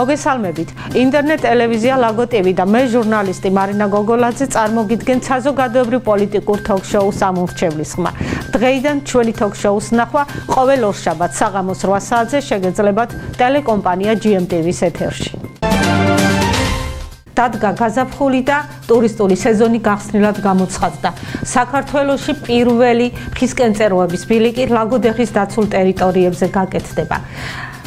მოგესალმებით. ინტერნეტ ტელევიზია ლაგოდეხი და მე ჟურნალისტი მარინა გოგოლაძე წარმოგიდგენთ საზოგადოებრივ პოლიტიკურ თოქ-შოუს ამომრჩევლის ხმა. დღეიდან ჩვენი თოქ-შოუს ნახვა ყოველ ორშაბათს საღამოს 8 საათზე შეგეძლებათ ტელეკომპანია GMTV-ს ეთერში. დადგა გაზაფხული და ტურისტული სეზონი გახსნილად გამოცხადდა. საქართველოში პირველი ხისკენწეროების ბილიკი ლაგოდეხის დაცულ ტერიტორიებზე გაკეთდება.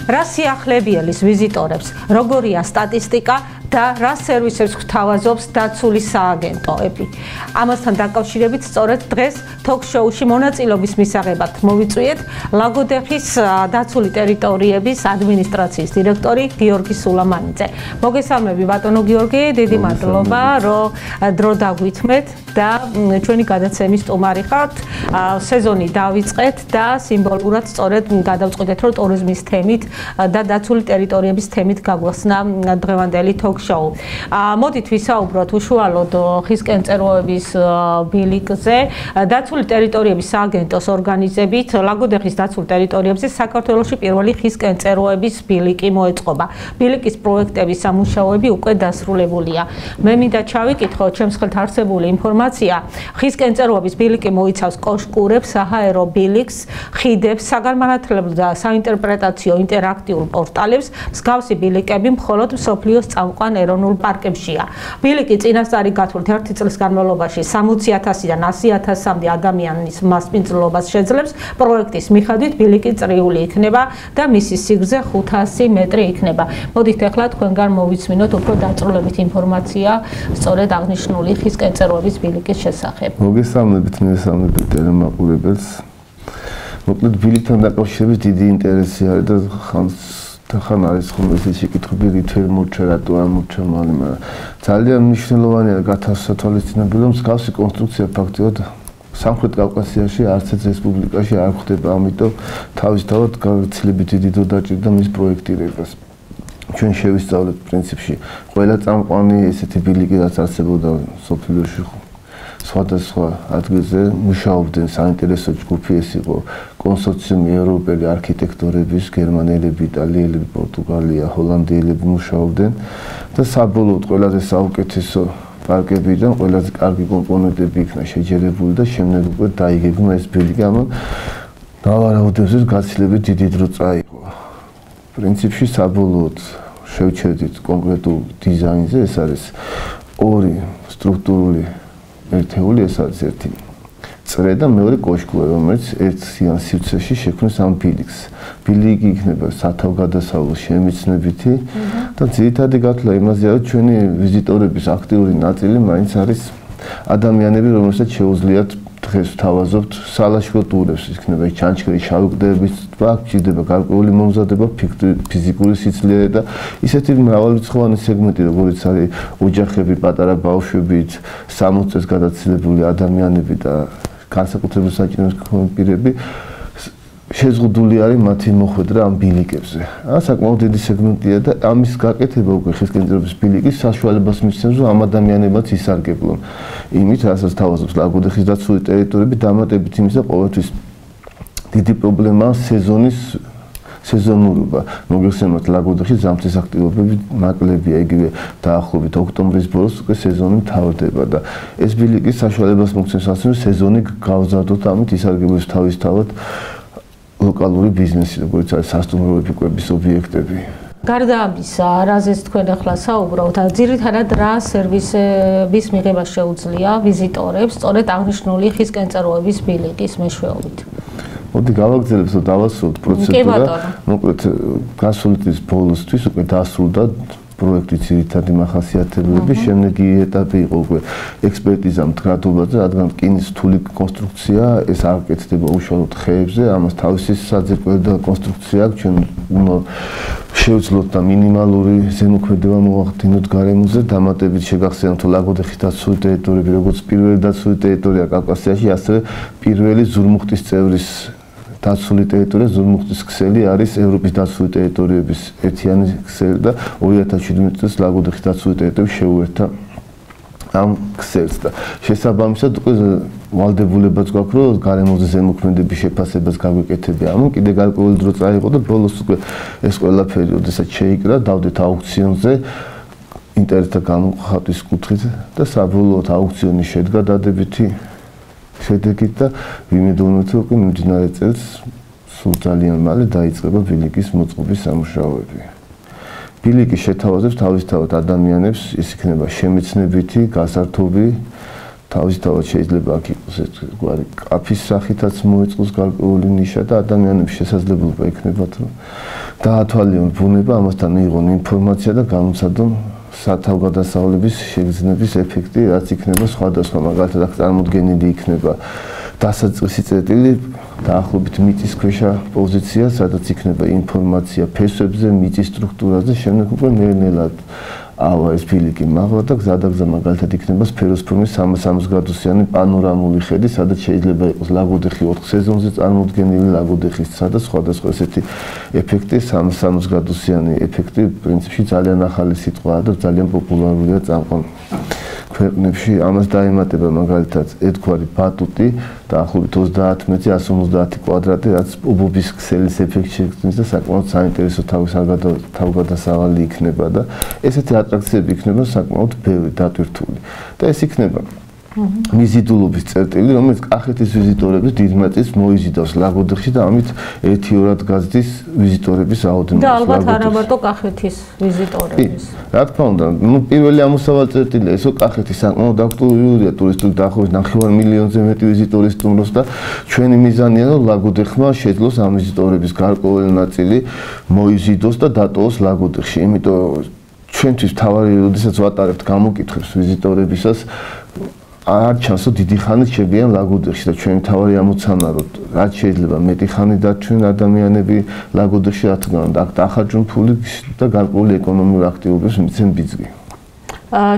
რა სიახლეებილის ვიზიტორებს, როგორია სტატისტიკა და რა სერვისებს გვთავაზობს დაცული სააგენტოები. ამასთან დაკავშირებით სწორედ დღეს თოქ-შოუში მონაწილეობის მისაღებად მოვიწვიეთ ლაგოდეხის დაცული ტერიტორიების ადმინისტრაციის დირექტორი გიორგი სულამანიძე. მოგესალმები ბატონო გიორგი, დიდი მადლობა რომ დრო დაგვითმეთ და ჩვენი გადაცემის სტუმარი ხართ. სეზონი დავიწყეთ და სიმბოლურად სწორედ გადავწყვიტეთ რომ ტურიზმის თემით და დაცული ტერიტორიების თემით გაგვახსნა დღევანდელი თოქ-შოუ. მოდით ვისაუბროთ უშუალოდ ხისკენწეროების ბილიკზე. დაცული ტერიტორიების სააგენტოს ორგანიზებით ლაგოდეხის დაცულ ტერიტორიებზე საქართველოში პირველი ხისკენწეროების ბილიკი მოეწყობა. ბილიკის პროექტების სამუშაოები უკვე დასრულებულია. მე მინდა ჩავიკითხო ჩემს ხელთ არსებული ინფორმაცია. ხისკენწეროების ბილიკი მოიცავს კოშკურებს, საჰაერო ბილიკს, ხიდებს, საგანმანათლებლო და საინტერპრეტაციო ინტერაქტიულ პორტალებს. მსგავსი ბილიკები მხოლოდ მსოფლიოს წამყვან ეროვნულ პარკებშია. ბილიკი წინასწარი გათვლით 1 წლის განმავლობაში 60,000-დან 100,000-მდე ადამიანის მასპინძლობას შეძლებს. პროექტის მიხედვით ბილიკი წრიული იქნება და მისი სიგრძე 500 მეტრი იქნება. მოდით ახლა თქვენგან მოვიცმინოთ უფრო დაწვრილებით ინფორმაცია სწორედ აღნიშნული ხისკენწეროების ბილიკის შესახებ. მოგესალმებით, მესალმებით ტელემაყურებელს. მოკლედ ბილიკთან დაკავშირებით დიდი ინტერესი არის და ხან არის ხოლმე ეს შეკითხვები რით ვერ მორჩა, რატო არ მორჩა მალე, მაგრამ ძალიან მნიშვნელოვანია გათვალისწინებელი რომ მსგავსი კონსტრუქცია ფაქტიურად სამხრეთ კავკასიაში არც ერთ რესპუბლიკაში არ ხდება, ამიტომ თავისთავად გაგრძელებით დიდი დრო დაჭირდა მის პროექტირებას. ჩვენ შევისწავლეთ პრინციპში ყველა წამყვანი ესეთი ბილიკი რაც არსებობდა სოფლიოში სხვადასხვა ადგილზე მუშაობდნენ საინტერესო ჯგუფი, ეს იყო კონსორციუმი ევროპელი არქიტექტორების, გერმანელები, იტალიელები, პორტუგალია, ჰოლანდიელები მუშაობდნენ და საბოლოოდ ყველაზე საუკეთესო პარკებიდან ყველაზე კარგი კომპონენტები იქნა შეჯერებული და შემდეგ უკვე დაიგეგმა ეს ბილიკი, ამან დავარაუდებს გაცილებით დიდი დრო წაიღო. პრინციპში საბოლოოდ შევჩერდით კონკრეტულ დიზაინზე, ეს არის ორი სტრუქტურული ერთეული, ეს არის ერთი წრე და მეორე კოშკური, რომელიც ერთიან სივრცეში შექმნის ამ ბილიკს. ბილიკი იქნება სათავგადასავლო შემეცნებითი და ძირითადი გათვლა იმაზეა, რომ ჩვენი ვიზიტორების აქტიური ნაწილი მაინც არის ადამიანები, რომელსაც შეუძლიათ დღეს ვთავაზობთ სალაშქრო ტურებს, იქნება ჩანჩქერი, შავი კლდეების ტბა, გჭირდება გარკვეული მომზადება, ფიზიკური სიძლიერე და ისეთი მრავალრიცხოვანი სეგმენტი, როგორიც არის ოჯახები, პატარა ბავშვები, 60 წელს გადაცილებული ადამიანები და განსაკუთრებულ საჭიროების მქონე პირები შეზღუდული არის მათი მოხვედრა ამ ბილიკებზე. საკმაოდ დიდი სეგმენტია და ამის გაკეთება უკვე ხისკენწეროების ბილიკის საშუალებას მისცემს, რომ ამ ადამიანებაც ისარგებლონ. იმით, რასაც თავაზობს ლაგოდეხის დაცული ტერიტორიები, დამატებით იმისა, ყოველთვის დიდი პრობლემაა სეზონურობა. მოგეხსენებათ, ლაგოდეხი ზამთრის აქტივობები ნაკლებია, იგივე დაახლოებით ოქტომბრის ბოლოს უკვე სეზონი მთავრდება და ეს ბილიკის საშუალებას მოგცემს ასე, რომ სეზონი გავზარდოთ, ამით ისარგებლოს თავისთავად ლოკალური ბიზნესი, როგორც არის სასტუმროები, კვების ობიექტები. გარდა ამისა, რაზეც თქვენ ახლა საუბრობთ, ძირითადად რა სერვისების მიღება შეუძლია ვიზიტორებს სწორედ აღნიშნული ხისკენწეროების ბილიკის მეშვეობით. მოდი გავაგრძელებთ, რომ დავასრულოთ პროცედურა. მოკლედ, გასული წლის ბოლოსთვის უკვე დასრულდა პროექტის ძირითადი მახასიათებლები, შემდეგი ეტაპი იყო უკვე ექსპერტიზა მდგრადობაზე, რადგან რკინის რთული კონსტრუქცია, ეს არ კეთდება უშუალოდ ხეებზე, ამას თავისი საძირკველი და კონსტრუქცია აქვს, ჩვენ უნდა შევძლოთ და მინიმალური ზემოქმედება მოვახდინოთ გარემოზე, დამატებით შეგახსენოთ ლაგოდეხის დაცული ტერიტორიები, როგორც პირველი დაცული ტერიტორია კავკასიაში, ასევე პირველი ზურმუხტის წევრის დაცული ტერიტორია, ზურმუხტის ქსელი არის ევროპის დაცული ტერიტორიების ერთიანი ქსელი და 2017 წელს ლაგოდეხის დაცული ტერიტორიები შეუერთა ამ ქსელს და შესაბამისად უკვე ვალდებულებაც გვაქვს რომ გარემოზე ზემოქმედების შეფასებას გაგვეკეთებია. ანუ კიდე გარკვეული დრო წაიღო და ბოლოს უკვე ეს ყველაფერი ოდესაც შეიკრა, დავდეთ აუქციონზე ინტერესთა გამოხატვის კუთხით და საბოლოოდ აუქციონი შედგა დადებითი შედეგით და ვიმედოვნებთ რომ უკვე მიმდინარე წელს სულ ძალიან მალე დაიწყება ბილიკის მოწყობის სამუშაოები. ბილიკის შეთავაზებს თავისთავად ადამიანებს, ის იქნება შემეცნებითი, გასართობი, თავისთავად შეიძლება აქ იყოს ესგვარი კაფის სახითაც მოეწყოს გარკვეული ნიშა და ადამიანებს შესაძლებლობა ექნებათ რომ დაათვალიერონ ბუნება, ამასთან მიიღონ ინფორმაცია და განუცადონ სათავგადასავლების შეგრძნების ეფექტი, რაც იქნება სხვადასხვა, მაგალითად აქ წარმოდგენილი იქნება დასაწყისი წერტილი დაახლოებით მიწისქვეშა პოზიცია, სადაც იქნება ინფორმაცია ფესვებზე, მიწის სტრუქტურაზე, შემდეგ უკვე ნელ-ნელად ავა ეს ბილიკი მაღლა და გზადაგზა მაგალითად იქნება სფეროსფორმის 360 გრადუსიანი პანორამული ხედი, სადაც შეიძლება იყოს ლაგოდეხი 4 სეზონზე წარმოდგენილი ლაგოდეხის და სხვადასხვა ესეთი ეფექტი, 360 გრადუსიანი ეფექტი პრინციპში ძალიან ახალი სიტყვაა და ძალიან პოპულარულია წამყვან ქვეყნებში. ამას დაემატება მაგალითად ერთგვარი ბატუტი დაახლოებით 30 მეტრზე 150 კვადრატი, რაც ობობის ქსელის ეფექტს შექმნის და საკმაოდ საინტერესო თავგადასავალი იქნება და ესეთი ატრაქციები იქნება საკმაოდ ბევრი დატვირთული. და ეს იქნება მიზიდულობის წერტილი, რომელიც კახეთის ვიზიტორების დიდ ნაწილს მოიზიდავს ლაგოდეხში და ამით 1-2 გაზდის ვიზიტორების რაოდენობას. და ალბათ არა მარტო კახეთის ვიზიტორების. რა თქმა უნდა, პირველი ამოსავალ წერტილია ესო კახეთი საკმაოდ აქტუალურია ტურისტული დაახლოებით 9 მილიონზე მეტი ვიზიტორი სტუმრობს და ჩვენი მიზანია რომ ლაგოდეხმა შეძლოს ამ ვიზიტორების გარკვეული ნაწილი მოიზიდოს და დატოვოს ლაგოდეხში. იმიტომ ჩვენთვის თავარი როდესაც ვატარებთ გამოკითხვებს ვიზიტორებისას არ ჩანს რომ დიდი ხანით შეგიან ლაგოდეხში და ჩვენი თავარი ამოცანა რომ რაც შეიძლება მეტი ხანი დარჩნენ ადამიანები ლაგოდეხში, რა თქმა უნდა აქ დახარჯონ ფული და გარკვეული ეკონომიური აქტივობებს მიცემ ბიძგი.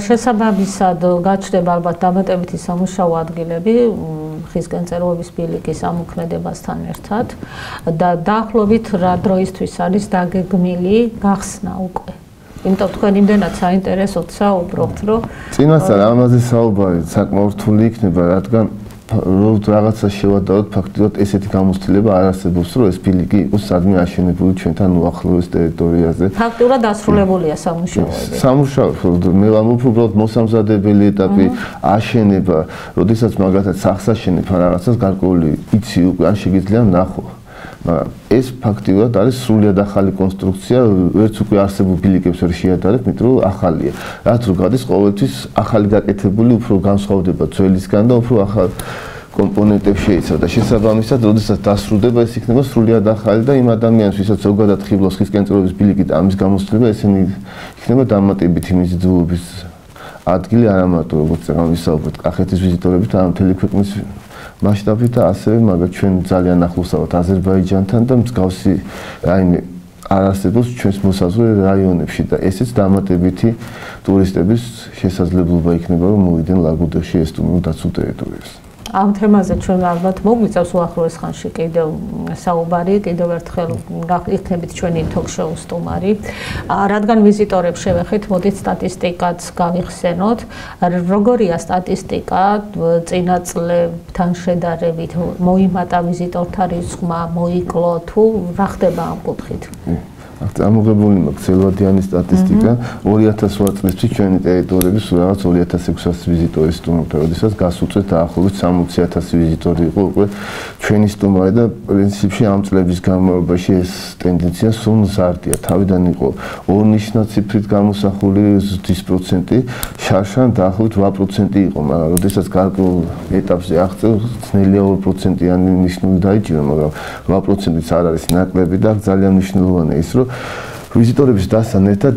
შესაბამისად გაჩნდება ალბათ დამატებითი სამუშაო ადგილები ხისგან წეროების ბილიკის ამოქმედებასთან ერთად და დაახლოებით რა დროისთვის არის დაგეგმილი გახსნა უკვე. იმიტომ თქვენ იმდენად საინტერესოდ საუბრობთ, რომ წინასწარ ამაზე საუბარი საკმაოდ რთული იქნება, რადგან რომ რაღაცა შევადაროთ, ფაქტობრივად ესეთი გამოცდილება არ არსებობს, რომ ეს ბილიკი იყოს სადმე აშენებული ჩვენთან უახლოეს ტერიტორიაზე. ფაქტობრივად დასრულებულია სამუშაოები. სამუშაო, მე ვამბობ, უბრალოდ მოსამზადებელი ეტაპი, აშენება, როდესაც მაგალითად სახს აშენებ რაღაცას გარკვეული იცი უკვე ან შეგიძლია ნახო. მაგრამ ეს ფაქტიურად არის სრულიად ახალი კონსტრუქცია, ვერც უკვე არსებულ ბილიკებს ვერ შეადარებ, იმიტომ რომ ახალია. რაც რო გადის ყოველთვის ახალი გაკეთებული, უფრო განსხვავდება ძველისგან და უფრო ახალ კომპონენტებს შეიცავს და შესაბამისად, როდესაც დასრულდება, ეს იქნება სრულიად ახალი და იმ ადამიანს, ვისაც ზოგადად ხიბლოს ხისკენ წეროების ბილიკი და ამის გამოცდილება, ესენი იქნება დამატებითი მიზიდულობის ადგილი, არა მარტო როგორც ვისაუბრეთ კახეთის ვიზიტორებით, არამედ მთელი ქვეყნის მასშტაბით და ასევე მაგათ ჩვენ ძალიან ახლოს ვართ აზერბაიჯანთან და მსგავსი რაიმე არ არსებობს ჩვენს მოსაზღვრე რაიონებში და ესეც დამატებითი ტურისტების შესაძლებლობა იქნება რომ მოვიდნენ ლაგოდეხში ეს დაცულ ტერიტორიებს. ამ თემაზე ჩვენ ალბათ მოგვიწევს უახლოეს ხანში კიდევ საუბარი, კიდევ ერთხელ იქნებით ჩვენი თოქ-შოუ სტუმარი. რადგან ვიზიტორებს შევეხეთ, მოდით სტატისტიკაც გავიხსენოთ. როგორია სტატისტიკა წინა წლებთან შედარებით, მოიმატა ვიზიტორთა რიცხვმა, მოიკლო თუ რა ხდება ამ კუთხით? ამოღებული მაქვს ელვადიანი სტატისტიკა 2008 წლისთვის ჩვენი ტერიტორიების რაღაც 2600 ვიზიტორი სტუმრობდა, როდესაც გასუწევთ დაახლოებით 60000 ვიზიტორი იყო უკვე ჩვენი სტუმარი და პრინციპში ამ წლების განმავლობაში ეს ტენდენცია სულ მზარდია. თავიდან იყო ორნიშნა ციფრით გამოსახული 10%, შარშან დაახლოებით 8% იყო, მაგრამ როდესაც გარკვეულ ეტაპზე აღწევ ძნელია 2%-იანი ნიშნული დაიჭირა, მაგრამ 8%-იც არ არის ნაკლები და ძალიან მნიშვნელოვანია ის, რომ ვიზიტორების დასთან ერთად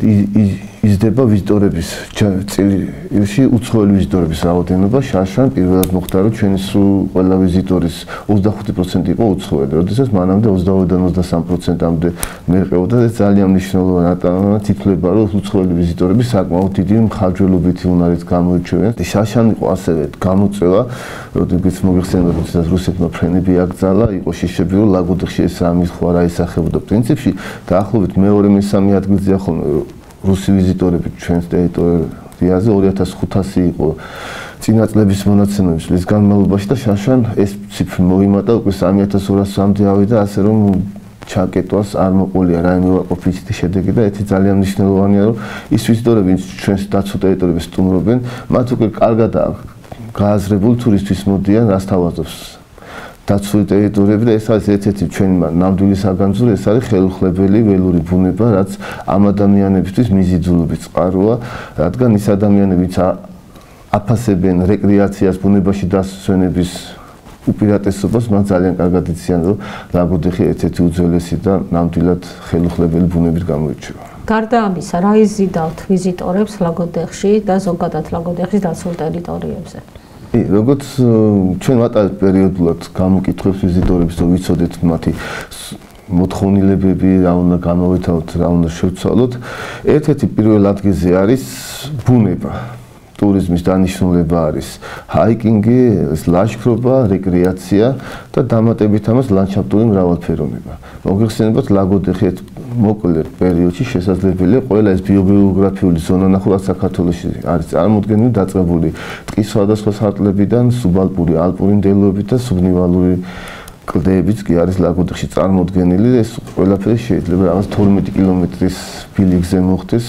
იზრდება ვიზიტორების წილში უცხოელი ვიზიტორების რაოდენობა. შარშან პირველად მოხდა რომ ჩვენი სულ ყველა ვიზიტორის 25% იყო უცხოელი, როდესაც მანამდე 22-დან 23%-მდე მერყეოდა და ძალიან მნიშვნელოვნად ითვლება რომ უცხოელი ვიზიტორები საკმაოდ დიდი მხარჯველობითი უნარით გამოირჩევიან. შარშან იყო ასევე გამოწვევა, როდესაც მოიხსენებოდა როდესაც რუსეთმა ფრენები აკრძალა, იყო შეშები რომ ლაგოდეხში ეს რამის ხო არ აისახებოდა პრინციპში დაახლოებით მეორე მესამე ადგილზეა ხოლმე რუსი ვიზიტორები ჩვენს ტერიტორიაზე გზაზე 2500 იყო წინა წლების მონაცემების წლის განმავლობაში და შანშან ეს ციფრი მოიმატა უკვე 3200-მდე ავიდა, ასე რომ ჩაკეტვას არ მოყოლია რაიმე უარყოფითი შედეგი და ერთი ძალიან მნიშვნელოვანია, რომ ის ვიზიტორები, ვინც ჩვენს დაცულ ტერიტორიებს სტუმრობენ, მათ უკვე კარგადაა გააზრებული თუ რისთვის მოდიან, რას თავაზობს დაცული ტერიტორიები და ეს არის ერთ-ერთი ჩვენი ნამდვილი საგანძური, ეს არის ხელუხლებელი ველური ბუნება, რაც ამ ადამიანებისთვის მიზიდულობის წყაროა, რადგან ის ადამიანები, ვინც აფასებენ რეკრეაციას, ბუნებაში დასვენების უპირატესობას, მათ ძალიან კარგად იციან, რომ ლაგოდეხი ერთ-ერთი უძველესი და ნამდვილად ხელუხლებელი ბუნებით გამოირჩევა. გარდა ამისა, რა იზიდავთ ვიზიტორებს ლაგოდეხში და ზოგადად ლაგოდეხის დაცულ ტერიტორიებზე? როგორც ჩვენ ვატარებთ პერიოდულად გამოკითხვებს ვიზიტორებს, რომ ვიცოდეთ მათი მოთხოვნილებები, რა უნდა გამოვეთავოთ, რა უნდა შევცვალოთ. ერთ-ერთი პირველ ადგილზე არის ბუნება. ტურიზმის დანიშნულება არის ჰაიკინგი, ლაშქრობა, რეკრეაცია და დამატებით ამას ლანდშაფტური მრავალფეროვნება. მოგეხსენებათ, ლაგოდეხი მოკლე პერიოდში შესაძლებელია ყველა ეს ბიოგეოგრაფიული ზონა ნახოთ საქართველოში არის წარმოდგენილი დაწყებული ტყის სხვადასხვა სარტყლებიდან, სუბალპური, ალპური მდელოებით და სუბნივალური კლდეებიც კი არის ლაგოდეხში წარმოდგენილი. ეს ყველაფერი შეიძლება რაღაც 12 კილომეტრის ბილიკზე მოხდეს.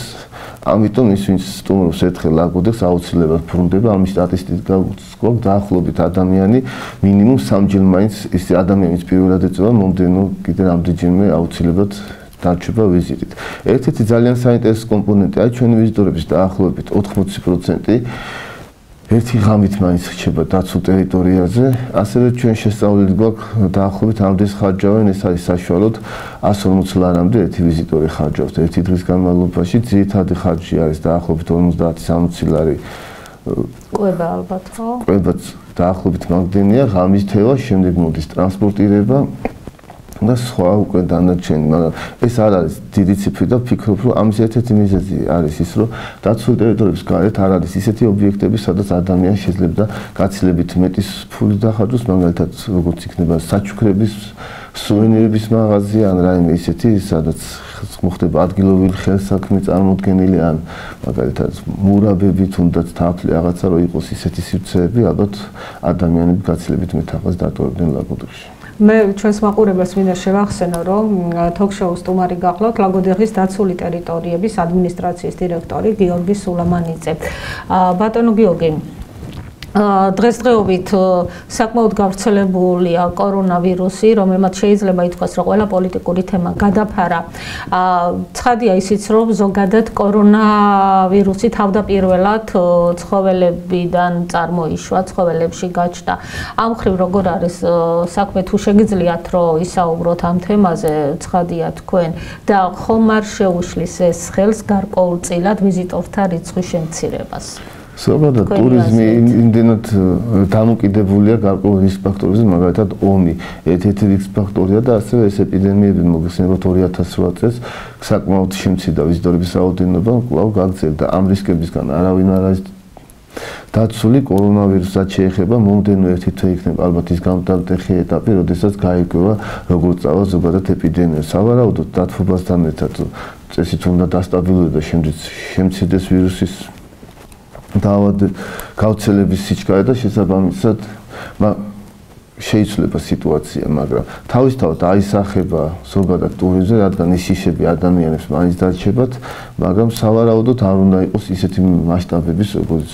ამიტომ ის ვინც სტუმრობს ერთხელ ლაგოდეხს აუცილებლად ბრუნდება, ამის სტატისტიკა გვაქვს დაახლოებით ადამიანი მინიმუმ 3 ჯერ მაინც ის ადამიანის პირველად ეწევა მომდენო კიდე რამდენჯერმე აუცილებლად დარჩება ვიზიტით. ერთ-ერთი ძალიან საინტერესო კომპონენტი არის ჩვენი ვიზიტორების დაახლოებით 80% ერთი ღამით მაინც რჩება დაცულ ტერიტორიაზე, ასევე ჩვენ შესწავლილი გვაქვს დაახლოებით ამდენს ხარჯავენ, ეს არის საშუალოდ 140 ლარამდე ერთი ვიზიტორი ხარჯავს ერთი დღის განმავლობაში, ძირითადი ხარჯი არის დაახლოებით 50-60 ლარი. კვება ალბათ, ხო? კვებაც დაახლოებით მაგდენია, ღამის თევა, შემდეგ მოდის ტრანსპორტირება და სხვა უკვე დანარჩენი, მაგრამ ეს არ არის დიდი ციფრი და ვფიქრობ, რომ ამის ერთ-ერთი მიზეზი არის ის, რომ დაცული ტერიტორიების გარეთ არ არის ისეთი ობიექტები, სადაც ადამიანი შეიძლება გაცილებით მეტის ფული დახარჯოს, მაგალითად, როგორც იქნება საჩუქრების, სუვენირების მაღაზია, ან რაიმე ისეთი, სადაც მოხდება ადგილობრივი ხელსაქმე წარმოდგენილი, ან მაგალითად, მურაბები, თუნდაც თაფლი, რაღაცა რო იყოს ისეთი სივრცეები, ალბათ ადამიანები გაცილებით მეტ ახალს დატოვებდნენ ლაგოდეხში. მე ჩვენს მაყურებელს მინდა შევახსენო, რომ თოქ-შოუს სტუმარი გახლავთ ლაგოდეხის დაცული ტერიტორიების ადმინისტრაციის დირექტორი გიორგი სულამანიძე. ბატონო გიორგი, დღესდღეობით საკმაოდ გავრცელებულია კორონავირუსი, რომელმაც შეიძლება ითქვას, რომ ყველა პოლიტიკური თემა გადაფარა. ცხადია ისიც, რომ ზოგადად კორონავირუსი თავდაპირველად ცხოველებიდან წარმოიშვა, ცხოველებში გაჩნდა. ამ მხრივ როგორ არის საქმე, თუ შეგიძლიათ რომ ისაუბროთ ამ თემაზე, ცხადია თქვენ და ხომ არ შეუშლის ეს ხელს გარკვეულწილად ვიზიტორთა რიცხვის შემცირებას? ზოგადად ტურიზმი იმდენად დამოკიდებულია გარკვეულ რისკ ფაქტორებზე, მაგალითად ომი ერთ-ერთი რისკ ფაქტორია და ასევე ეს ეპიდემიები მოგეხსენებათ 2008 წელს საკმაოდ შემცირდა ვიზიტორების რაოდენობა, კვლავ გაგრძელდა. ამ რისკებისგან არავინ არ არის დაცული, კორონავირუსსაც შეეხება მომდენო ერთი თვე იქნება ალბათ ის გამტარდეხი ეტაპი, როდესაც გაიგოვა როგორ წავა ზოგადად ეპიდემია. სავარაუდოდ დათბობასთან ერთად წესით უნდა დასტაბილურდეს და შემცირდეს ვირუსის გავრცელების სიჩქარე და შესაბამისად შეიცვლება სიტუაცია, მაგრამ თავისთავად აისახება ზოგადად ტურიზმზე, რადგან ის შიშები ადამიანებს მაინც დარჩებათ, მაგრამ სავარაუდოდ არ უნდა იყოს ისეთი მასშტაბების, როგორც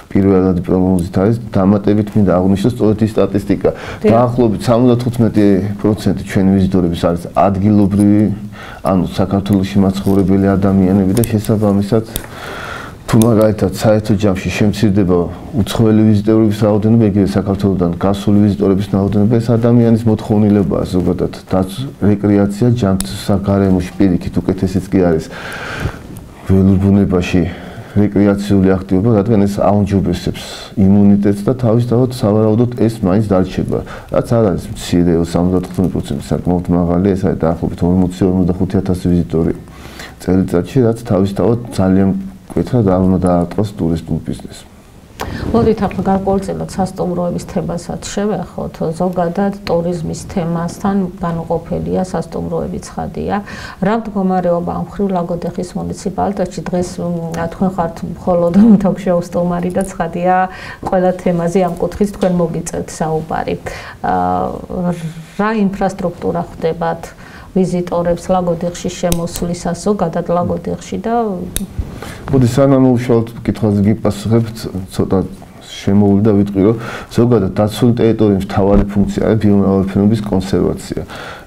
პირველად პროგნოზით არის, დამატებით მინდა აღვნიშნოს სწორედ ის სტატისტიკა. დაახლოებით 75% ჩვენი ვიზიტორების არის ადგილობრივი, ანუ საქართველოში მაცხოვრებელი ადამიანები და შესაბამისად თუ მაგალითად საერთო ჯამში შემცირდება უცხოელი ვიზიტორების რაოდენობა, იგივე საქართველოდან გასული ვიზიტორების რაოდენობა, ეს ადამიანის მოთხოვნილებაა ზოგადად რეკრეაცია ჯანსაღარემოში პირიქით უკეთესიც კი არის ველურ ბუნებაში რეკრეაციული აქტივობა, რადგან ეს აუნჯობესებს იმუნიტეტს და თავისთავად სავარაუდოდ ეს მაინც დარჩება. რაც არ არის მცირე 75% საკმაოდ მაღალი, ეს არის დაახლოებით 40-45,000 ვიზიტორი წელიწადში, რაც თავისთავად ძალიან კეთილად არ უნდა დაარტყოს ტურისტულ ბიზნესს. მოდით ახლა გარკვეულწილად სასტუმროების თემასაც შევეხოთ. ზოგადად ტურიზმის თემასთან განუყოფელია სასტუმროების ცხადია. რა მდგომარეობა ამ მხრივ ლაგოდეხის მუნიციპალიტეტში დღეს თქვენ ხართ მხოლოდ თოქ-შოუ სტუმარი და ცხადია ყველა თემაზე ამ კუთხით თქვენ მოგიწევთ საუბარი. რა ინფრასტრუქტურა ხდებათ ვიზიტორებს ლაგოდეხში შემოსვლისას ზოგადად ლაგოდეხში და მოდი სანამ უშუალოდ კითხვაზე გიპასუხებთ ცოტა შემოვლი და ვიტყვი რომ ზოგადად დაცული ტერიტორიების მთავარი ფუნქცია არის ბიომრავალფეროვნების კონსერვაცია.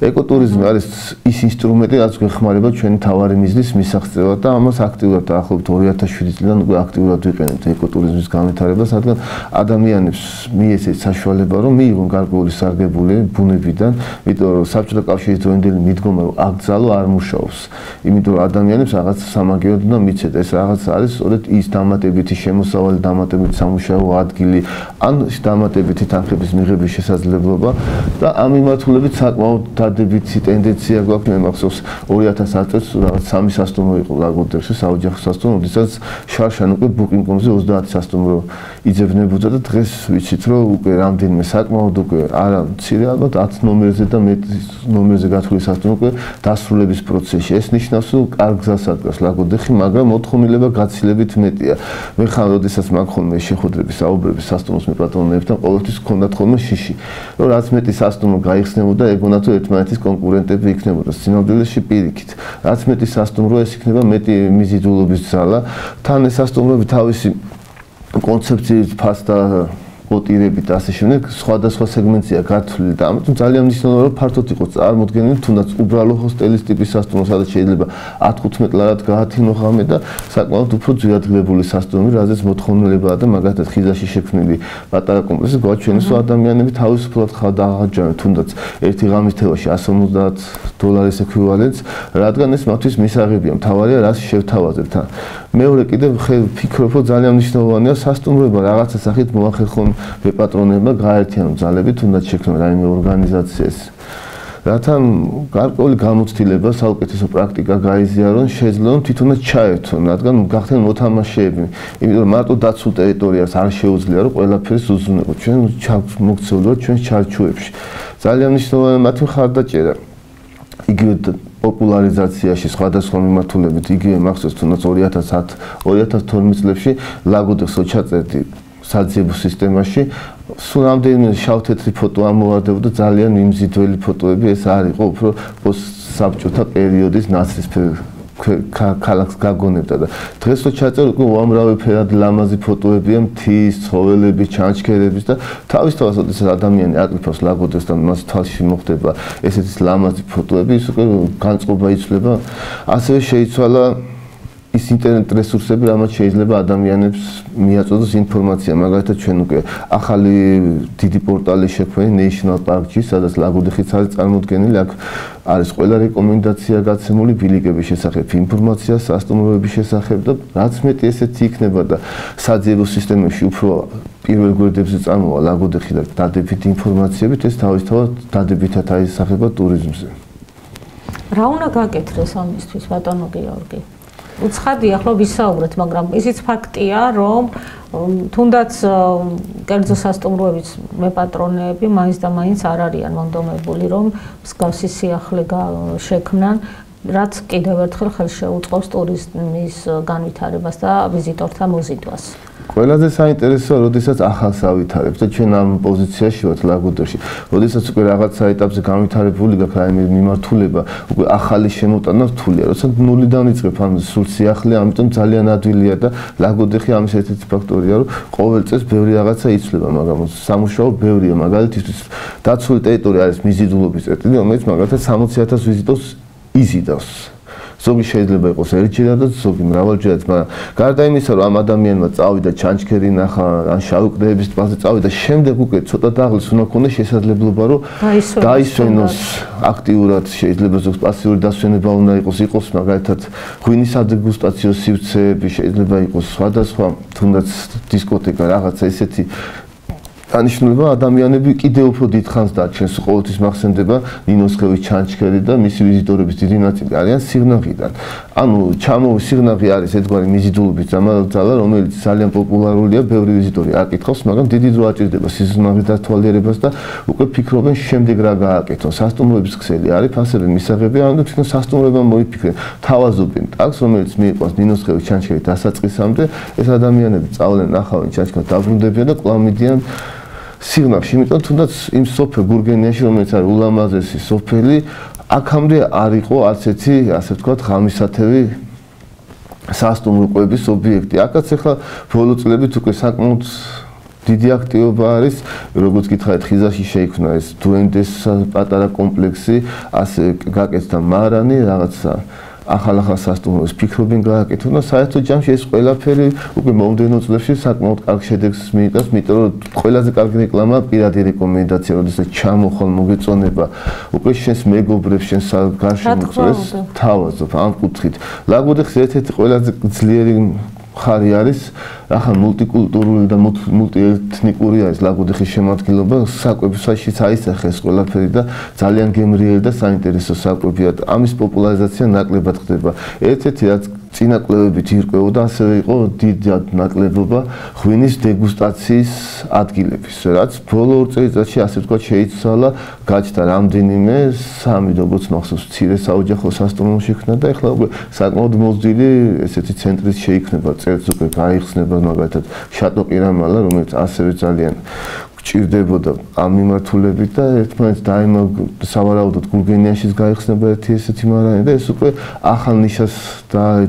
ეკოტურიზმი არის ის ინსტრუმენტი, რაც გვეხმარება ჩვენი მთავარი მიზნის მისაღწევად და ამას აქტიურად დაახლოებით 2007 წლიდან უკვე აქტიურად ვიყენებთ ეკოტურიზმის განვითარებას, რადგან ადამიანებს მიეცეთ საშუალება რომ მიიღონ გარკვეული სარგებლები ბუნებიდან, იმიტომ რომ საბჭოთა კავშირის დროინდელი მიდგომა რომ აკრძალო არ მუშაობს. იმიტომ რომ ადამიანებს რაღაც სამაგიეროდ უნდა მიცეთ, ეს რაღაც არის სწორედ ის დამატებითი შემოსავალი, დამატებითი სამუშაო ადგილი, ან დამატებითი თანხების მიღების შესაძლებლობა და ამ მიმართულებით საკმაოდ დადებითი ტენდენცია გვაქვს. მე მახსოვს 2010 წელს რაღაც 3 სასტუმრო იყო ლაგოდეხში, საოჯახო სასტუმრო, როდესაც შარშან უკვე booking.com-ზე 30 სასტუმრო იძებნებოდა და დღეს ვიცით რომ უკვე რამდენიმე საკმაოდ უკვე არა მცირე ალბათ 10 ნომერზე და მეტ ნომერზე გათვლილი სასტუმრო უკვე დასრულების პროცესში. ეს ნიშნავს რომ კარგ გზას ადგას ლაგოდეხი, მაგრამ მოთხოვნილება გაცილებით მეტია. მე ხან როდესაც მაქვს ხოლმე შეხვედრები საუბრების სასტუმროს მეპატრონეებთან ყოველთვის გქონდათ ხოლმე შიში, რომ რაც მეტი სასტუმრო გაიხსნებოდა, ეგონათ რომ ერთმანეთის კონკურენტები იქნებოდა. სინამდვილეში პირიქით, რაც მეტი სასტუმრო ეს იქნება მეტი მიზიდულობის ძალა. თან ეს სასტუმროები თავისი კონცეფციით ფასდა ოტირებით და ასე შემდეგ სხვადასხვა სეგმენტია გათვლილი და ამიტომ ძალიან მნიშვნელოვანია რომ ფართოდ იყოს წარმოდგენილი თუნდაც უბრალო ჰოსტელის ტიპის სასტუმრო, სადაც შეიძლება 10-15 ლარად გაათინო ღამე და საკმაოდ უფრო ძვირადღირებული სასტუმრები, რაზეც მოთხოვნილებაა და მაგალითად ხიზაში შექმნილი პატარა კომპლექსი გვაჩვენებს რომ ადამიანები თავისუფლად ხადაღაჯავენ თუნდაც ერთი ღამის თევაში $150 ექვივალენტს, რადგან ეს მათთვის მისაღებია, მთავარია რას შევთავაზებთ. მეორე კიდევ ვფიქრობ რომ ძალიან მნიშვნელოვანია სასტუმროება რაღაცა სახით მოახერხონ მეპატრონეებმა გაერთიანონ ძალები, თუნდაც შექმნან რაიმე ორგანიზაციას. რათა გარკვეული გამოცდილება, საუკეთესო პრაქტიკა გაიზიარონ, შეძლონ თვითონაც ჩაერთონ, რადგან გახდნენ მოთამაშეები. იმიტომ რომ მარტო დაცულ ტერიტორიას არ შეუძლია რომ ყველაფერს უზრუნველყო. ჩვენ მოგცეულთ ჩვენს ჩარჩოებში. ძალიან მნიშვნელოვანია მათი მხარდაჭერა. იგივე პოპულარიზაციაში სხვადასხვა მიმართულებით, იგივე მახსოვს თუნდაც 2010-2012 წლებში ლაგოდეხს ჩაწერდი საძიებო სისტემაში, სულ რამდენიმე შავ-თეთრი ფოტო ამოვარდებოდა, ძალიან მიმზიდველი ფოტოები, ეს არ იყო უფრო პოსტსაბჭოთა პერიოდის ნაცრისფერ ქალაქს გაგონებდა და დღეს რო ჩაწერ უკვე უამრავი ფერად ლამაზი ფოტოებია მთის, ცხოველების, ჩანჩქერების და თავისთავად როდესაც ადამიანი აკრიფავს ლაგოდეხს და მას თვალში მოხდება ესეთი ლამაზი ფოტოები, ის უკვე განწყობა იცვლება, ასევე შეიცვალა ის ინტერნეტ რესურსები, რამაც შეიძლება ადამიანებს მიაწოდოს ინფორმაცია. მაგალითად ჩვენ უკვე ახალი დიდი პორტალი შექმნილი National Park-ში, სადაც ლაგოდეხიც არის წარმოდგენილი, აქ არის ყველა რეკომენდაცია გაცემული ბილიკების შესახებ, ინფორმაცია სასტუმროების შესახებ და რაც მეტი ესეთი იქნება და საძიებო სისტემებში უფრო პირველ გვერდებზე წარმოვა ლაგოდეხი და დადებითი ინფორმაციებით, ეს თავისთავად დადებითად აისახება ტურიზმზე. რა უნდა გაკეთდეს ამისთვის, ბატონო გიორგი? უცხადია ახლა ვისაუბრეთ, მაგრამ ისიც ფაქტია, რომ თუნდაც კერძო სასტუმროების მეპატრონეები მაინც და მაინც არ არიან მონდომებული, რომ მსგავსი სიახლე შექმნან, რაც კიდევ ერთხელ ხელს შეუწყობს ტურიზმის განვითარებას და ვიზიტორთა მოზიდვას. ყველაზე საინტერესოა, როდესაც ახალს ავითარებს და ჩვენ ამ პოზიციაში ვართ ლაგოდეხში. როდესაც უკვე რაღაცა ეტაპზე განვითარებული გაქვს რაიმე მიმართულება, უკვე ახალი შემოტანა რთულია. როდესაც ნულიდან იწყებ ამ სულ სიახლე, ამიტომ ძალიან ადვილია და ლაგოდეხი ამის ერთ-ერთი ფაქტორია, რომ ყოველ წელს ბევრი რაღაცა იცვლება, მაგრამ სამუშაო ბევრია. მაგალითად, დაცული ტერიტორია არის მიზიდულობის წერტილი, რომელიც მაგალითად 60,000 ვიზიტორს იზიდავს. ზოგი შეიძლება იყოს ერთჯერადაც, ზოგი მრავალჯერადაც, მაგრამ გარდა იმისა, რომ ამ ადამიანმა წავიდა ჩანჩქერი ნახა, ან შავი კლდეების ტბაზე წავიდა, შემდეგ უკვე ცოტა დაღლის უნდა ქონდეს შესაძლებლობა, რომ დაისვენოს აქტიურად, შეიძლება ზოგს პასიური დასვენება უნდა იყოს მაგალითად ღვინის ადეგუსტაციო სივრცეები, შეიძლება იყოს სხვადასხვა, თუნდაც დისკოტეკა, რაღაცა ისეთი დანიშნულება ადამიანები კიდევ უფრო დიდხანს დაჩენს ყოველთვის მახსენდება ნინოსხევის ჩანჩქერი და მისი ვიზიტორების დიდი ნაწილი არიან სიღნაღიდან. ანუ ჩამოვის სიღნაღი არის ერთგვარი მიზიდულობის ძალა, რომელიც ძალიან პოპულარულია, ბევრი ვიზიტორი აკითხავს, მაგრამ დიდი დრო აჭირდება სიღნაღის დათვალიერებას და უკვე ფიქრობენ შემდეგ რა გააკეთონ. სასტუმროების ქსელი არის, ფასები მისაღები, ანუ თვითონ სასტუმროებმა მოიფიქრენ, თავაზობენ ტაქსს, რომელიც მიიყვანს ნინოსხევის ჩანჩქერის დასაწყისამდე, ეს ადამიანები წავლენ ახალ ჩანჩქერს დაბრუნდებიან და კლავმიდიან სიღნაღში, იმიტომ თუნდაც იმ სოფელ გურგენიაში, რომელიც არის ულამაზესი სოფელი, აქამდე არ იყო არც ერთი, ასე ვთქვათ, ღამისათევი სასტუმროების ობიექტი. აქაც ახლა ბოლო წლებით უკვე საკმაოდ დიდი აქტივობა არის, როგორც გითხარით, ხიზაში შეიქმნა ეს დუენდეს პატარა კომპლექსი, ასე გაკეთდა მარანი, რაღაცა ახალ სასტუმროებს ფიქრობენ გააკეთონ და საერთოდ ჯამში ეს ყველაფერი უკვე მომდევნო წლებში საკმაოდ კარგ შედეგს მიიღებს, იმიტომ რომ ყველაზე კარგი რეკლამა პირადი რეკომენდაცია, როდესაც ჩამოხვალ მოგეწონება, უკვე შენს მეგობრებს, შენს გარშემოწმეს თავაზობ ამ კუთხით. ლაგოდეხის ერთ-ერთი ყველაზე ძლიერი ხარი არის, ახლა მულტიკულტურული და მულტიეთნიკური არის ლაგოდეხის შემადგენლობა, საკვებისაშიც აისახეს ყველაფერი და ძალიან გემრიელი და საინტერესო საკვებია. ამის პოპულარიზაცია ნაკლებად ხდება. ერთ-ერთი რაც წინა კვლევებით ირკვეოდა, ასევე იყო დიდი ნაკლებობა ღვინის დეგუსტაციის ადგილების, რაც ბოლო 2 წელიწადში ასე ვთქვათ შეიცვალა, გაჩნდა რამდენიმე, 3 როგორც მახსოვს, მცირე საოჯახო სასტუმრო შექმნა და ეხლა უკვე საკმაოდ მოზრდილი ესეთი ცენტრი შეიქმნება, წელს უკვე გაიხსნება მაგალითად შატო ყირამალა, რომელიც ასევე ძალიან გჭირდებოდა ამ მიმართულებით და ერთმანეთს სავარაუდოდ გურგენიაშიც გაიხსნება ერთი ესეთი მარანი და ეს უკვე ახალ ნიშას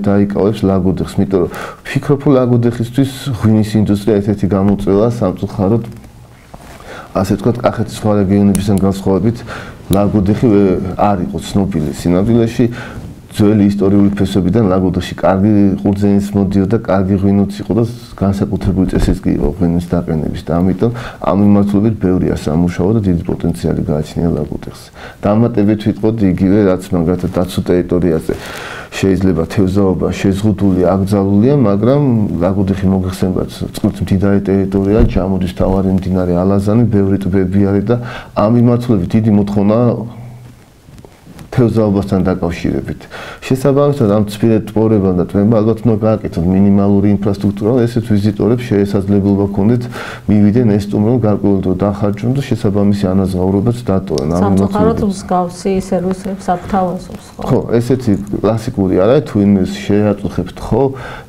დაიკავებს ლაგოდეხს, იმიტომ რომ ფიქრობ ლაგოდეხისთვის ღვინის ინდუსტრია ერთ-ერთი გამოწვევა სამწუხაროდ, ასე ვთქვათ, კახეთის სხვა რეგიონებისგან განსხვავებით ლაგოდეხი არ იყო ცნობილი სინამდვილეში. ძველი ისტორიული ფესვებიდან ლაგოდეხში კარგი ყურძენის მოდიოდა, კარგი ღვინოც იყო და განსაკუთრებული წესიც კი იყო ღვინის დაყენების და ამიტომ ამ მიმართულებით ბევრია სამუშაო და დიდი პოტენციალი გააჩნია ლაგოდეხს. დამატებით ვიტყოდი იგივე, რაც მაგალითად დაცულ ტერიტორიაზე შეიძლება თევზაობა შეზღუდული, აკრძალულია, მაგრამ ლაგოდეხი მოგეხსენებათ, წყლით მდიდარი ტერიტორია, ჯამუდის მთავარი მდინარე ალაზანი, ბევრი ტბები არის და ამ მიმართულებით დიდი მოთხოვნაა თევზაობასთან დაკავშირებით. შესაბამისად ამ ცვირე ტბორებამ და ტბებმა ალბათ უნდა გააკეთონ მინიმალური ინფრასტრუქტურა, ესეთ ვიზიტორებს შესაძლებლობა ჰქონდეთ მივიდნენ ესტუმრონ, გარკვეული დრო დახარჯონ და შესაბამისი ანაზღაურებაც დატოვონ. სამწუხაროდ მსგავსი სერვისებს აღთავაზობს, ხო? ხო, ესეთი კლასიკური არა, თუ იმის შეაწუხებთ, ხო,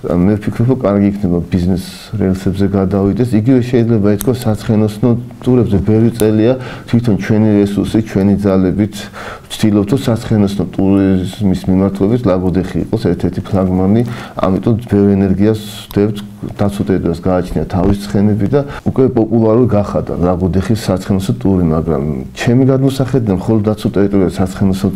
მე ვფიქრობ, რომ კარგი იქნება ბიზნეს რელსებზე გადავიდეს. იგივე შეიძლება ითქვას საცხენოსნო ტურებზე ბევრი წელია თვითონ ჩვენი რესურსი, ჩვენი ძალებით ვცდილობთ, რომ საცხენოსნო ტურიზმის მიმართულებით ლაგოდეხი იყოს ერთ-ერთი ფლაგმანი, ამიტომ ბევრ ენერგიას ვდებთ დაცულ ტერიტორიას გააჩნია თავის ცხენები და უკვე პოპულარული გახადა ლაგოდეხის საცხენოსნო ტური, მაგრამ ჩემი გადმოსახედიდან მხოლოდ დაცულ ტერიტორიაზე საცხენოსნო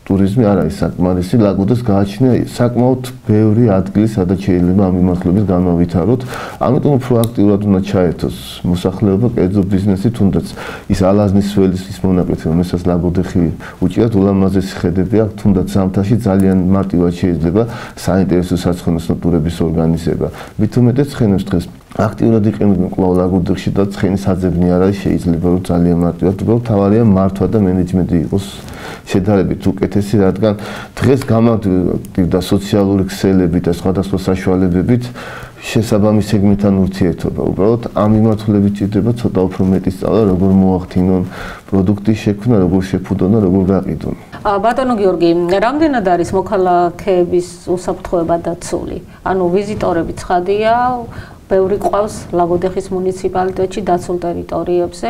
ტურიზმი არ არის საკმარისი, ლაგოდეხს გააჩნია საკმაოდ ბევრი ადგილი, სადაც შეიძლება ამ მიმართულებით განავითაროთ. ამიტომ უფრო აქტიურად უნდა ჩაერთოს მოსახლეობა, კერძო ბიზნესი, თუნდაც ის ალაზნის ველის მონაკვეთი, რომელსაც ლაგოდეხი უჭირავს, ულამაზესი ხედები აქვს, თუნდაც ზამთარში ძალიან მარტივად შეიძლება საინტერესო საცხენოსნო ტურების ორგანიზება. მით უმეტეს ცხენებს დღეს აქტიურად იყენებენ კვლავ ლაგოდეხში და ცხენის საძებნი არ არის, შეიძლება რომ ძალიან მარტივად, უბრალოდ თავარია მართვა და მენეჯმენტი იყოს შედარებით უკეთესი, რადგან დღეს გამართირდა სოციალური ქსელებით და სხვადასხვა საშუალებებით შესაბამის სეგმენტთან ურთიერთობა. უბრალოდ ამ მიმართულებით ჭირდება ცოტა უფრო მეტი სწავლა, როგორ მოახდინონ პროდუქტის შექმნა, როგორ შეფუდონ და როგორ გაყიდონ. ბატონო გიორგი, რამდენად არის მოქალაქეების უსაფრთხოება დაცული? ანუ ვიზიტორები ცხადია, ბევრი ყავს ლაგოდეხის მუნიციპალიტეტში დაცულ ტერიტორიებზე,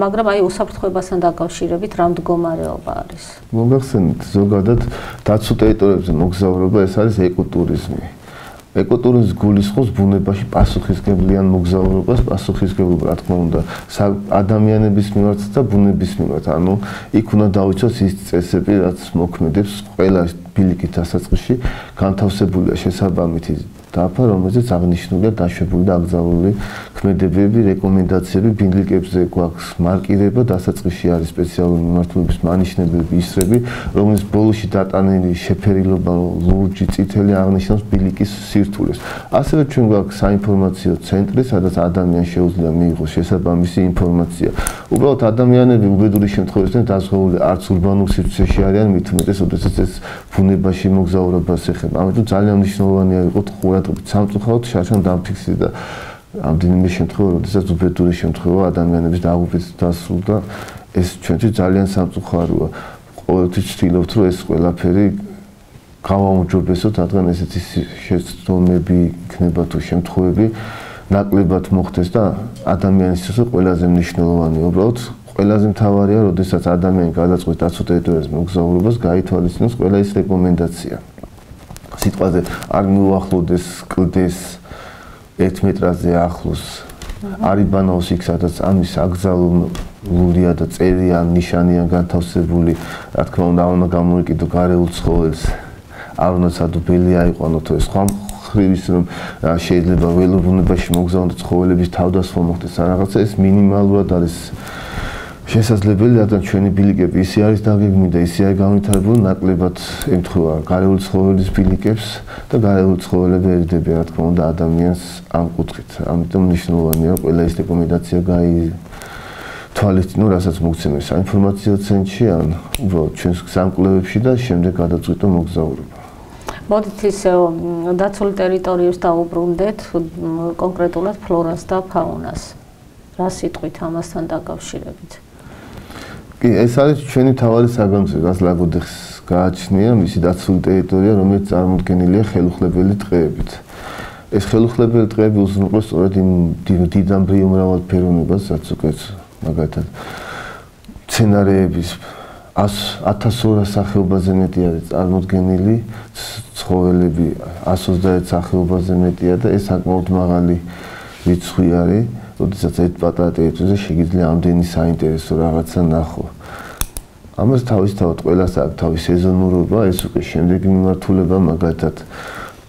მაგრამ აი უსაფრთხოებასთან დაკავშირებით რა მდგომარეობა არის? მოგახსენეთ, ზოგადად დაცულ ტერიტორიებზე მოგზაურობა ეს არის ეკოტურიზმი. ეკოტურიზმს გულისხმობს ბუნებაში პასუხისმგებლიან მოგზაურობას, პასუხისმგებლობა რა თქმა უნდა ადამიანების მიმართ და ბუნების მიმართ. ანუ იქ უნდა დავიცვას ის წესები, რაც მოქმედებს ყველა ბილიკით დასაწყისში, განთავსებულია შესაბამითი დაფა, რომელზეც აღნიშნულია დაშვებული და აკრძალული ქმედებები, რეკომენდაციები, ბილიკებზე გვაქვს მარკირება, დასაწყისში არის სპეციალური მიმართულების მანიშნებები, ისრები, რომელიც ბოლოში დატანილი შეფერილობა ლურჯი წითელი აღნიშნავს ბილიკის სირთულეს. ასევე ჩვენ გვაქვს საინფორმაციო ცენტრი, სადაც ადამიანს შეუძლია მიიღოს შესაბამისი ინფორმაცია. უბრალოდ ადამიანები უბედური შემთხვევებიდან დაზღვეული არც ურბანულ სივრცეში არიან, მით უმეტეს, როდესაც ეს ბუნებაში მოგზაურობას ეხება. ამიტომ ძალიან მნიშვნელოვანია იყოს ყურადღებით სამწუხაროდ შარშან დამფიქსირდა ამდენიმე შემთხვევა, როდესაც უბედური შემთხვევა ადამიანების დაღუპვით დასრულდა. ეს ჩვენთვის ძალიან სამწუხაროა. ყოველთვის ვცდილობთ, რომ ეს ყველაფერი გავაუმჯობესოთ, რადგან ესეთი შეცდომები იქნება თუ შემთხვევები ნაკლებად მოხდეს და ადამიანისთვის ყველაზე მნიშვნელოვანია. უბრალოდ ყველაზე მთავარია, როდესაც ადამიანი გადაწყვეტს დაცულ ტერიტორიაზე მოგზაურობას, გაითვალისწინოს ყველა ის რეკომენდაცია. სიტყვაზე არ მიუახლოვდეს, კლდეს 1 მეტრაზე ახლოს, არ იბანაოს იქ, სადაც ამის აკრძალულია და წერია, ნიშანია განთავსებული, რა თქმა უნდა, უნდა გამოიკიდო გარეულ ცხოველს, არ უნდა სადუბელი აიყვანო თუ ეს სხვა ხრივის რომ შეიძლება ველურ ბუნებაში მოგზაურნდა ცხოველების თავდასხმა მოხდეს რაღაცა, ეს მინიმალურად არის შესაძლებელი, რადგან ჩვენი ბილიკები ისე არის დაგეგმილი და ისე არის განვითარებული, ნაკლებად ემთხვევა გარეული ცხოველის ბილიკებს და გარეული ცხოველები ერიდება, რა თქმა უნდა, ადამიანს ამ კუთხით. ამიტომ მნიშვნელოვანია ყველა ის რეკომენდაცია გაითვალისწინო, რასაც მოგცემენ საინფორმაციო ცენტრში ან უბრალოდ ჩვენს სამკვლევებში და შემდეგ გადაწყვიტო მოგზაურობა. მოდით ისე დაცული ტერიტორიებს დავუბრუნდეთ, კონკრეტულად ფლორას და ფაუნას. რა სიტყვით ამასთან დაკავშირებით? კი, ეს არის ჩვენი თავარი საგამძღი, რაც ლაგოდეხს გააჩნია, მისი დაცული ტერიტორია, რომელიც წარმოდგენილია ხელუხლებელი ტყეებით. ეს ხელუხლებელი ტყეები უზრუნველყოფს სწორედ იმ დიდამბრიო მრავალფეროვნებას, რაც უკვე მაგალითად მცენარეების 1200 სახეობაზე მეტი არის წარმოდგენილი, ცხოველები 130 სახეობაზე მეტია და ეს საკმაოდ მაღალი რიცხვი არის. როდესაც ერთ პატარა ტერიტორიაზე შეიძლება ამდენი საინტერესო რაღაცა ნახო. ამას თავისთავად ყველას აქვს თავის სეზონურობა, ეს უკვე შემდეგი მიმართულება, მაგალითად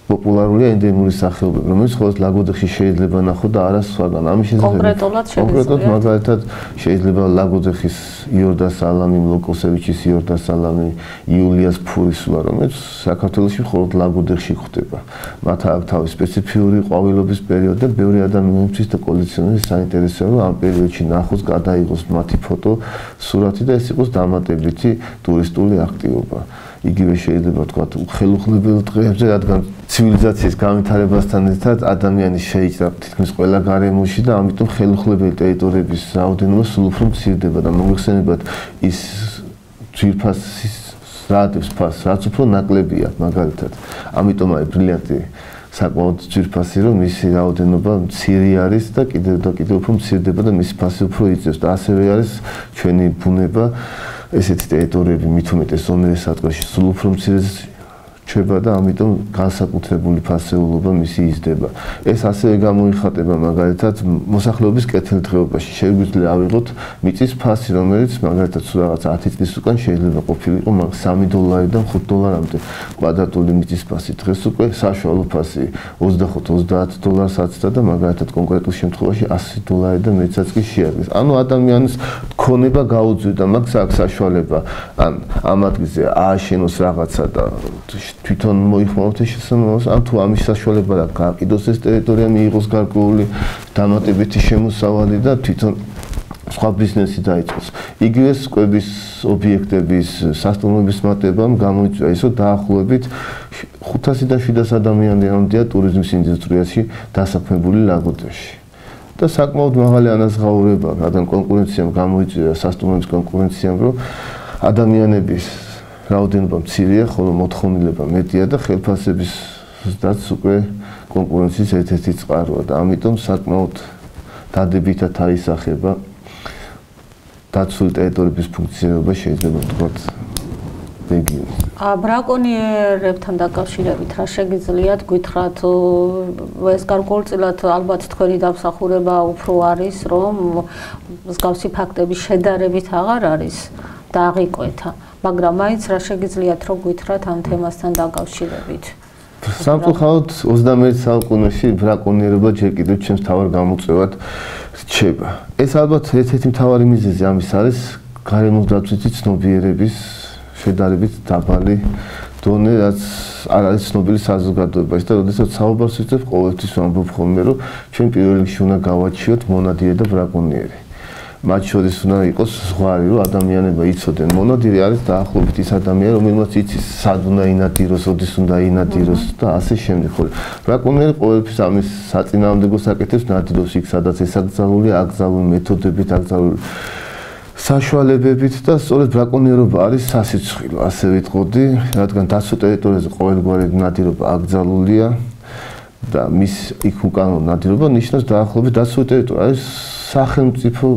პოპულარულია ენდემური სახეობები, რომელიც ხოლმე ლაგოდეხში შეიძლება ნახო და არა სხვაგან. ამის შესაძლებლად კონკრეტულად მაგალითად შეიძლება ლაგოდეხის იორდასალამი, ლოკოსევიჩის იორდასალამი, იულიას ფურისულა, რომელიც საქართველოში მხოლოდ ლაგოდეხში გვხვდება. მათ აქვს თავის სპეციფიური ყვავილობის პერიოდი და ბევრი ადამიანისთვის და კოლექციონერის საინტერესოა, რომ ამ პერიოდში ნახოს, გადაიღოს მათი ფოტო, სურათი და ეს იყოს დამატებითი ტურისტული აქტივობა. იგივე შეიძლება თქვა ხელუხლებელ დღეებზე, რადგან ცივილიზაციის განვითარებასთან ერთად ადამიანი შეიჭრა თითქმის ყველა გარემოში და ამიტომ ხელუხლებელი ტერიტორიების რაოდენობა სულ უფრო მცირდება და მოიხსენებათ ის ძვირფასის რადებს ფას, რაც უფრო ნაკლებია მაგალითად. ამიტომ არის ბრილიანტი საკმაოდ ძვირფასი, რომ მისი რაოდენობა მცირე არის და კიდევ უფრო მცირდება და მისი ფასი უფრო იწევს და ასევე არის ჩვენი ბუნება ესეთი ტერიტორიები მით უმეტეს ზომიერ სარტყელში სულ უფრო მცირე რჩება და ამიტომ განსაკუთრებული ფასეულობა მისი იზრდება. ეს ასევე გამოიხატება მაგალითად მოსახლეობის კეთილდღეობაში. შეგვიძლია ავიღოთ მიწის ფასი, რომელიც მაგალითად რაღაც 10 წლის უკან შეიძლება ყოფილიყო $3-დან $5-მდე კვადრატული მიწის ფასი. დღეს უკვე საშუალო ფასი $25-30 აცდა და მაგალითად კონკრეტულ შემთხვევაში $100 და მეცაც კი შეადგენს. ანუ ადამიანის ქონება გაუძლია და მაგ საშუალება ან ამ ადგილზე ააშენოს რაღაცა და თვითონ მოიხმაროთ ეს შესაძლებლობას, ან თუ ამის საშუალება რა გააკიდოს ეს ტერიტორია, მიიღოს გარკვეული დამატებითი შემოსავალი და თვითონ სხვა ბიზნესი დაიწყოს. იგივე სკვების ობიექტების სასტუმროების მატებამ გამოიწვია ის, რომ დაახლოებით 500-დან 700 ადამიანია ტურიზმის ინდუსტრიაში დასაქმებული ლაგოდეხში. და საკმაოდ მაღალი ანაზღაურება, რადგან კონკურენციამ გამოიწვია სასტუმროების კონკურენციამ, რომ ადამიანების რაოდენობა მცირეა, ხოლო მოთხოვნილება მეტია და ხელფასების ზრდაც უკვე კონკურენციის ერთ-ერთი წყაროა და ამიტომ საკმაოდ დადებითად აისახება დაცული ტერიტორიების ფუნქციონირება შეიძლება ვთქვათ რეგიონში. ბრაკონიერებთან დაკავშირებით რა შეგიძლიათ გითხრათ, ეს გარკვეულწილად ალბათ თქვენი დამსახურება უფრო არის, რომ მსგავსი ფაქტების შედარებით აღარ არის დააღიკვეთა. მაგრამ მაინც რა შეგიძლიათ რომ გითხრათ ამ თემასთან დაკავშირებით? სამწუხაროდ 21 საუკუნეში ბრაკონიერება ჯერ კიდევ ჩემს თავარ გამოწვევად რჩება. ეს ალბათ ერთ-ერთი მთავარი მიზეზი ამის არის გარემოსდაცვითი ცნობიერების შედარებით დაბალი დონე, რაც არ არის ცნობილი საზოგადოებაში და როდესაც საუბარს ვიწყებ, ყოველთვის ვამბობ ხოლმე, რომ ჩვენ პირველ რიგში უნდა გავაჩიოთ მონადირე და ბრაკონიერი. მათ შორის უნდა იყოს ზღვარი, რომ ადამიანები იცოდნენ. მონადირე არის დაახლოებით ის ადამიანი, რომელმაც იცის სად უნდა ინადიროს, როდის უნდა ინადიროს და ასე შემდეგ. ხოლო ბრაკონიერი ყოველთვის ამის საწინააღმდეგოს აკეთებს ნადირობს იქ, სადაც ეს აკრძალულია, აკრძალული მეთოდებით, აკრძალული საშუალებებით და სწორედ ბრაკონიერობა არის სასიცხილო, ასე ვიტყოდი, რადგან დაცულ ტერიტორიაზე ყოველგვარი ნადირობა აკრძალულია და მის იქ უკანონო ნადირობა ნიშნავს დაახლოებით დაცული ტერიტორია არის სახელმწიფო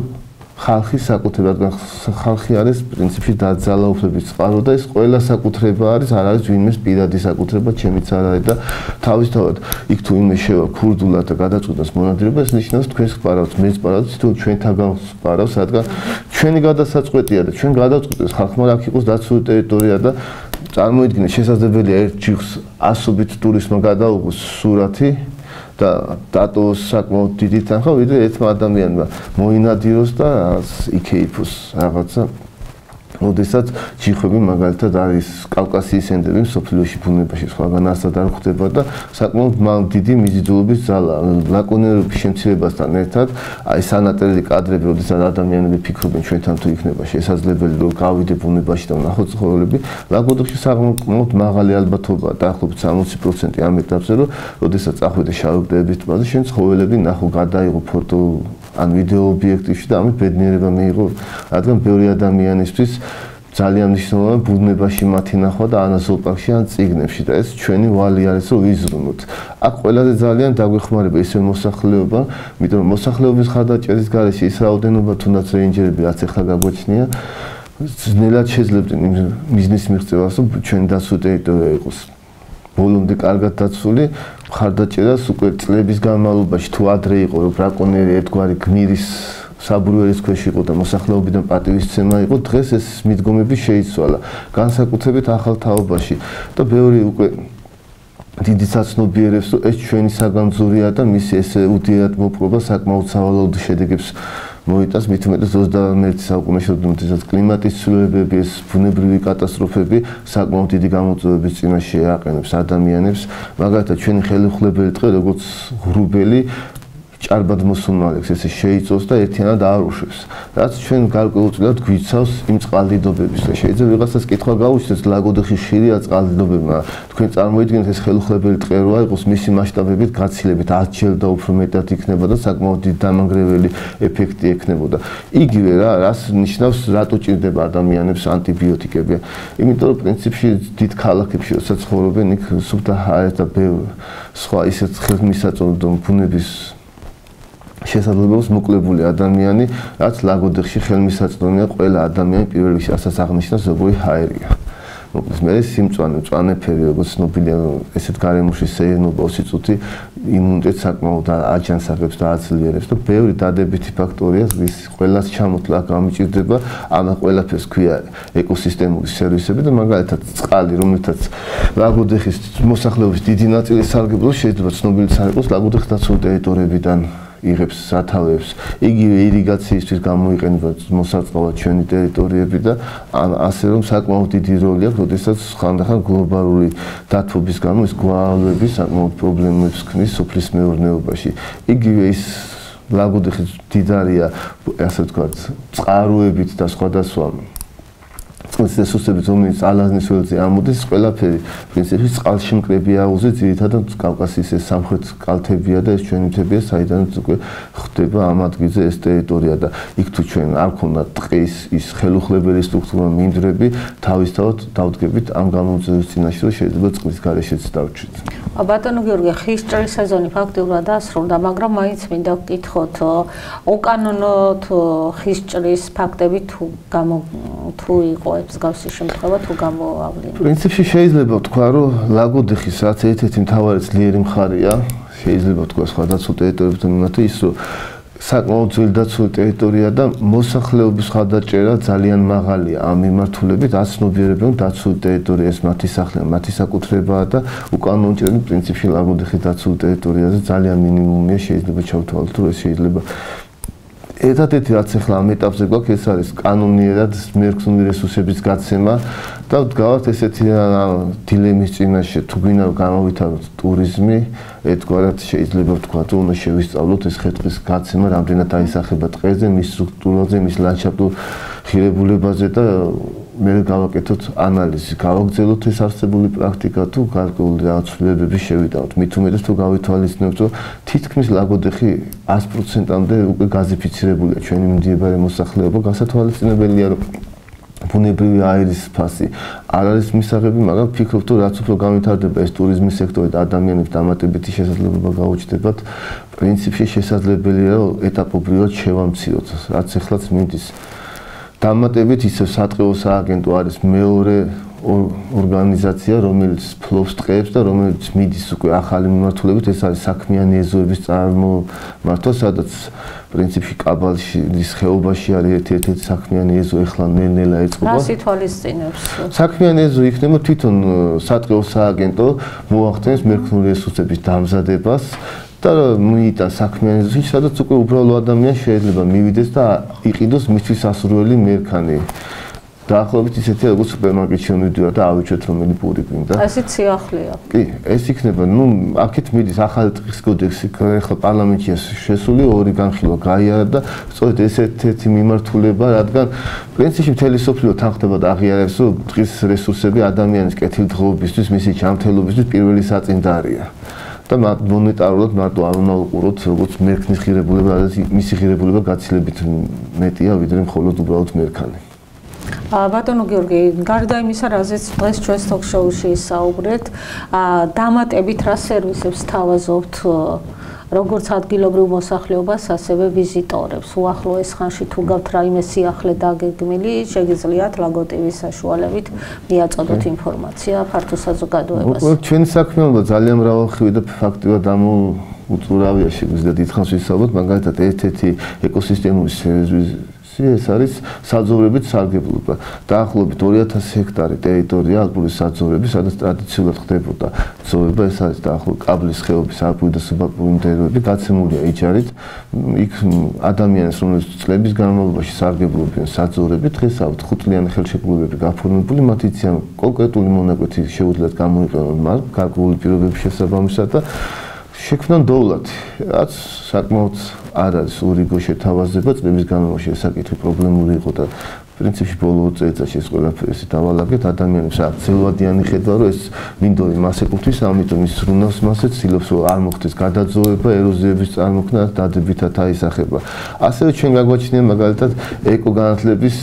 ხალხის საკუთრება, რადგან ხალხი არის პრინციპში დაძალაუფლების წყარო და ეს ყველა საკუთრება არის, არ არის ვინმეს პირადი საკუთრება, ჩემიც არ არის და თავისთავად იქ თუ ვინმე შევა ქურდულად და გადაწყვეტს მონადირება, ეს ნიშნავს თქვენს გპარავთ, მეც ვპარავთ, თუ ჩვენთაგან ვპარავს, რადგან ჩვენი გადასაწყვეტია და ჩვენ გადავწყვეტს ხალხმა აქ იყოს დაცული ტერიტორია და წარმოიდგინეთ შესაძლებელია ერთ ჯიხს ასობით ტურისტმა გადაუღოს სურათი და დატოვოს საკმაოდ დიდი თანხა, ვიდრე ერთმა ადამიანმა მოინადიროს და იქეიფოს რაღაცა. როდესაც ჯიხვები მაგალითად არის კავკასიის ენდები მსოფლიოში ბუნებაში სხვაგან ასად არ ხდება და საკმაოდ დიდი მიზიდულობის ძალა ბრაკონიერობის შემცირებასთან ერთად აი სანატრელი კადრები, როდესაც ადამიანები ფიქრობენ ჩვენთან თუ იქნება შესაძლებელი რომ გავიდე ბუნებაში და ვნახოთ ცხოველები, ლაგოდეხში საკმაოდ მაღალი ალბათობაა, დაახლოებით 60% ამ ეტაპზე, რომ როდესაც წახვიდე შავი კლდეების ტბაზე, შენ ცხოველები ნახო, გადაიღო ფოტო ან ვიდეო ობიექტივში და ამით ბედნიერება მიიღო, რადგან ბევრი ადამიანისთვის ძალიან მნიშვნელოვანია ბუნებაში მათი ნახვა და ან ზოოპარკში ან წიგნებში და ეს ჩვენი ვალი არის რომ ვიზრუნოთ. აქ ყველაზე ძალიან დაგვეხმარება ისე მოსახლეობა, იმიტომ რომ მოსახლეობის ხარდაჭერის გარეშე ის რაოდენობა თუნდაც რეინჯერები რაც ახლა გაგვაჩნია, ძნელად შეძლებდნენ იმ მიზნის მიღწევას, რომ ჩვენი დაცული ტერიტორია იყოს ბოლომდე კარგად დაცული, ხარდაჭერას უკვე წლების განმავლობაში თუ ადრე იყო რომ ბრაკონიერი ერთგვარი გმირის საბურველის ქვეშ იყო და მოსახლეობიდან პატივისცემა იყო, დღეს ეს მიდგომები შეიცვალა, განსაკუთრებით ახალ თაობაში და ბევრი უკვე დიდი საცნობიერებს, რომ ეს ჩვენი საგანძურია და მისი ესე უდიად მოპყრობა საკმაოდ სავალალო შედეგებს მოიტანს, მით უმეტეს 21 საუკუნეში, როდესაც კლიმატის ცვლილებები, ეს ბუნებრივი კატასტროფები საკმაოდ დიდი გამოწვევების წინაშე აყენებს ადამიანებს, მაგალითად ჩვენი ხელუხლებელი ტყე, როგორც ღრუბელი ჭარბად მოსუნვალებს, ესე შეიწოს და ერთიანად აარუშებს. რაც ჩვენ გარკვეულწილად გვიცავს იმ წყალდიდობების და შეიძლება ვიღაცას კითხვა გაუჩნდეს ლაგოდეხის ხშირია წყალდიდობებმა. თქვენ წარმოიდგინეთ ეს ხელუხლებელი ტყე როა იყოს მისი მასშტაბებით გაცილებით 10-ჯერ და უფრო მეტად იქნება და საკმაოდ დიდი დამანგრეველი ეფექტი ექნებოდა. იგივე რას ნიშნავს რატო ჭირდება ადამიანებს ანტიბიოტიკები. იმიტომ რომ პრინციპში დიდ ქალაქებში როცა ცხოვრობენ იქ სუფთა ჰაერს და ბევრ სხვა ისეთ ხელმისაწვდომი ბუნების შესაძლებლობას მოკლებული ადამიანი, რაც ლაგოდეხში ხელმისაწვდომია ყველა ადამიანი პირველ რიგში ასაც აღნიშნავს ზოგიერთი ჰაერია. მოკლედ მე სიმწვანე, მწვანეფერი, როგორც ცნობილია, ესეთ გარემოში სეირნობა 20 წუთი იმუნიტეტს საკმაოდ აჯანსაღებს და აძლიერებს და ბევრი დადებითი ფაქტორია, რის ყველას ჩამოთვლა გამიჭირდება, ამა ყველაფერს ქვია ეკოსისტემური სერვისები და მაგალითად წყალი, რომელთაც ლაგოდეხის მოსახლეობის დიდი ნაწილი სარგებლობს, შეიძლება ცნობილიც არ იყოს ლაგოდეხის დაცული ტერიტორიებიდან იღებს სათავეებს, იგივე ირიგაციისთვის გამოიყენება მოსაწყობად ჩვენი ტერიტორიები და ასე რომ საკმაოდ დიდი როლი აქვს, როდესაც ხანდახან გლობალური დათბობის გამო ეს გვალვები საკმაოდ პრობლემებს ქმნის სოფლის მეურნეობაში. იგივე ის ლაგოდეხის მდიდარია, ასე ვთქვათ, წყაროებით და სხვადასხვა წყლის რესურსებით, რომელიც ალაზნის ველზე ამოდის, ყველაფერი პრინციპში წყალში მკრები აუზი, ძირითადად კავკასიის ეს სამხრეთ კალთებია და ეს ჩვენი მთებია, საიდანაც უკვე ხდება ამ ადგილზე ეს ტერიტორია და იქ თუ ჩვენ არ ქონდა ტყის ის ხელუხლებელი სტრუქტურა მინდვრები, თავისთავად დავდგებით ამ გამოწვევის წინაშე, რომ შეიძლება წყლის გარეშეც დავჭრით. ბატონო გიორგი, ხის ჭრის სეზონი ფაქტიურად დასრულდა, მაგრამ მაინც მინდა ვკითხოთ, უკანონო ხის ჭრის ფაქტები თუ იყო მსგავსი შემთხვევა თუ გამოავლინა. პრინციპში შეიძლება ვთქვა, რომ ლაგოდეხის ერთ-ერთი მთავარი ძლიერი მხარეა, შეიძლება ვთქვა სხვა დაცულ ტერიტორიებთან მიმართ ის, რომ საკმაოდ ძველი დაცული ტერიტორია და მოსახლეობის ხარდაჭერა ძალიან მაღალია ამ მიმართულებით, აცნობიერებენ დაცული ტერიტორია ეს მათი სახლია, მათი საკუთრებაა და უკანონმდებლობის პრინციპში ლაგოდეხის დაცული ტერიტორიაზე ძალიან მინიმუმია შეიძლება ჩავთვალოთ, რომ ეს შეიძლება ერთადერთი რაც ახლა ამ ეტაპზე გვაქვს ეს არის კანონიერად მერქნული რესურსების გაცემა და ვდგავართ ესეთი დილემის წინაშე თუ გვინდა გამოვითაროთ ტურიზმი ერთგვარად შეიძლება ვთქვა რომ უნდა შევისწავლოთ ეს ხე-ტყის გაცემა რამდენად აისახება ტყეზე მის სტრუქტურაზე მის ლანდშაფტურ ხირებულებაზე და მე გავაკეთოთ ანალიზი გავაგრძელოთ ეს არსებული პრაქტიკა თუ გარკვეული რაღაც ცვლილებები შევიტანოთ მით უმეტეს თუ გავითვალისწინებთ რომ თითქმის ლაგოდეხი 100%-მდე უკვე გაზიფიცირებულია ჩვენი მიმდებარე მოსახლეობა გასათვალისწინებელია რომ ბუნებრივი აირის ფასი არ არის მისაღები მაგრამ ვფიქრობ რომ რაც უფრო განვითარდება ეს ტურიზმის სექტორი და ადამიანებს დამატებითი შესაძლებლობა გაუჩნდებათ პრინციპში შესაძლებელია რომ ეტაპობრივად შევამციროთ რაც ეხლაც მინდის დამატებით ისევ სატყეო სააგენტო არის მეორე ორგანიზაცია რომელიც ფლობს ტყეებს და რომელიც მიდის უკვე ახალი მიმართულებით ეს არის საქმიანი ეზოების წარმომართვა სადაც პრინციპში კაბალშის ხეობაში არის ერთ-ერთი საქმიანი ეზო ეხლა ნელ-ნელა ეწყობა რას ითვალისწინებს საქმიანი ეზო იქნება თვითონ სატყეო სააგენტო მოახდენს მერქნული რესურსების დამზადებას და მიიტანს საქმიანი ეზოში, სადაც უკვე უბრალო ადამიანს შეიძლება მივიდეს და იყიდოს მისთვის ასურველი მერქანი. დაახლოებით ისეთი როგორც სუპერმარკეტში მივიდივარ და ავიჩვენთ რომელი პური გვინდა. ესეც სიახლეა. კი, ეს იქნება, აქეთ მიდის ახალი ტყის კოდექსი, ახლა პარლამენტშია შესული, ორი განხილვა გაიარა და სწორედ ესეთი მიმართულება, რადგან პრინციპში მთელი სოფლიო თანხდება და აღიარებს, რომ ტყის რესურსები ადამიანის კეთილდღეობისთვის, მისი ჯანმრთელობისთვის პირველი საწინდარია. და მონეტარულად მარტო არ უნდა უყუროთ როგორც მერქნის ღირებულება, რადგან მისი ღირებულება გაცილებით მეტია ვიდრე მხოლოდ უბრალოდ მერქანი. ბატონო გიორგი, გარდა იმისა, რაზეც დღეს ჩვენს თოქ-შოუში ისაუბრეთ, დამატებით რა სერვისებს თავაზობთ როგორც ადგილობრივ მოსახლეობას, ასევე ვიზიტორებს. უახლოეს ხანში თუ გაქვთ რაიმე სიახლე დაგეგმილი, შეგიძლიათ ლაგოტივის საშუალებით მიაწოდოთ ინფორმაცია ფართო საზოგადოებას. ჩვენი საქმიანობა ძალიან მრავალმხრივი და ფაქტიურად ამოუწურავია შეგვიძლია დიდხანს ვისაუბროთ, მაგალითად ერთ-ერთი ეკოსისტემური სერვისი ეს არის საძოვრებით სარგებლობა. დაახლოებით 2000 ჰექტარი ტერიტორია ალპური საძოვრები, სადაც ტრადიციულად ხდებოდა ძოვება, ეს არის დაახლოებით კაბლის ხეობის ალპური და სუბალპური მდელოები, გაცემულია იჯარით. იქ ადამიანებს, რომლებიც წლების განმავლობაში სარგებლობენ საძოვრებით, დღესავთ 5 წლიანი ხელშეკრულებები გაფორმებული, მათ იციან კონკრეტული მონაკვეთი შეუძლიათ გამოიყენონ მათ გარკვეული პირობების შესაბამისად და შექმნან დოვლათი, რაც საკმაოდ არ არის ურიგო შეთავაზება, წლების განმავლობაში ეს საკითხი პრობლემური იყო და პრინციპში ბოლო წელიწადში ეს ყველაფერი დავალაგეთ, ადამიანებს აქვს ძელვადიანი ხედვა, რომ ეს მინდორი მას ეკუთვნის, ამიტომ ის ზრუნავს მასე, ცდილობს რომ არ მოხდეს გადაძოვება, ეროზიების წარმოქმნა, დადებითად აისახება. ასევე ჩვენ გაგვაჩნია მაგალითად ეკოგანათლების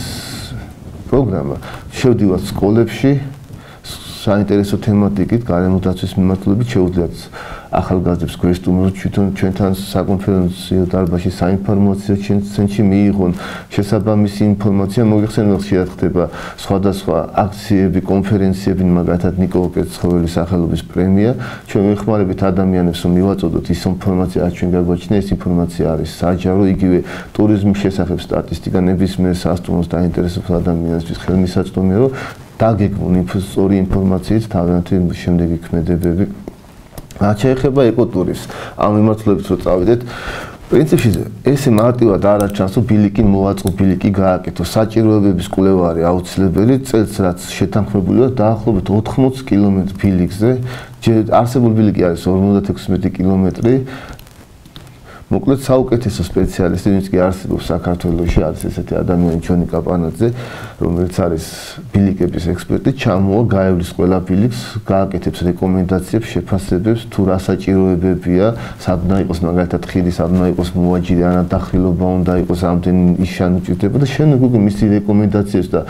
პროგრამა. შევდივართ სკოლებში საინტერესო თემატიკით, გარემო დაცვის მიმართულებით შეუძლიათ ახალგაზრდებს გვესტუმროთ ჩვენთან საკონფერენციო დარბაზში საინფორმაციო ცენტრში მიიღონ შესაბამისი ინფორმაცია მოიხსენოთ ხშირად ხდება სხვადასხვა აქციები, კონფერენციები, მაგალითად ნიკოლო კეცხოველის სახელობის პრემია. ჩვენ ვეხმარებით ადამიანებს რომ მივაწოდოთ ის ინფორმაცია, რაც ჩვენ გაგვაჩნია, ეს ინფორმაცია არის საჯარო, იგივე ტურიზმის შესახებ სტატისტიკა ნებისმიერ სასტუმროს დაინტერესებულ ადამიანისთვის ხელმისაწვდომია, რომ დაგეგმონ სწორი ინფორმაციით თავიანთი შემდეგი ქმედებები. რაც შეეხება ეკოტურიზმს, ამ მიმართულებით რო წავიდეთ, პრინციპში ესე მარტივად არ არჩანს, რომ ბილიკი მოვაწყო, ბილიკი გააკეთო, საჭიროებების კვლევა არის აუცილებელი, წელს რაც შეთანხმებულია დაახლოებით 80 კილომეტр ბილიკზე, არსებული ბილიკი არის 56 კილომეტრი. მოკლედ საუკეთესო სპეციალისტი, ვინც კი არსებობს საქართველოში, არის ესეთი ადამიანი ჯონი კაპანაძე, რომელიც არის ბილიკების ექსპერტი, ჩამოვა გაევლის ყველა ბილიკს, გააკეთებს რეკომენდაციებს, შეფასებებს, თუ რა საჭიროებებია, სად უნდა იყოს მაგალითად ხიდი, სად უნდა იყოს მოვაჯირი, ან დახილობა უნდა იყოს, ამდენი იშანი ჭირდება და შემდეგ უკვე მისი რეკომენდაციებს და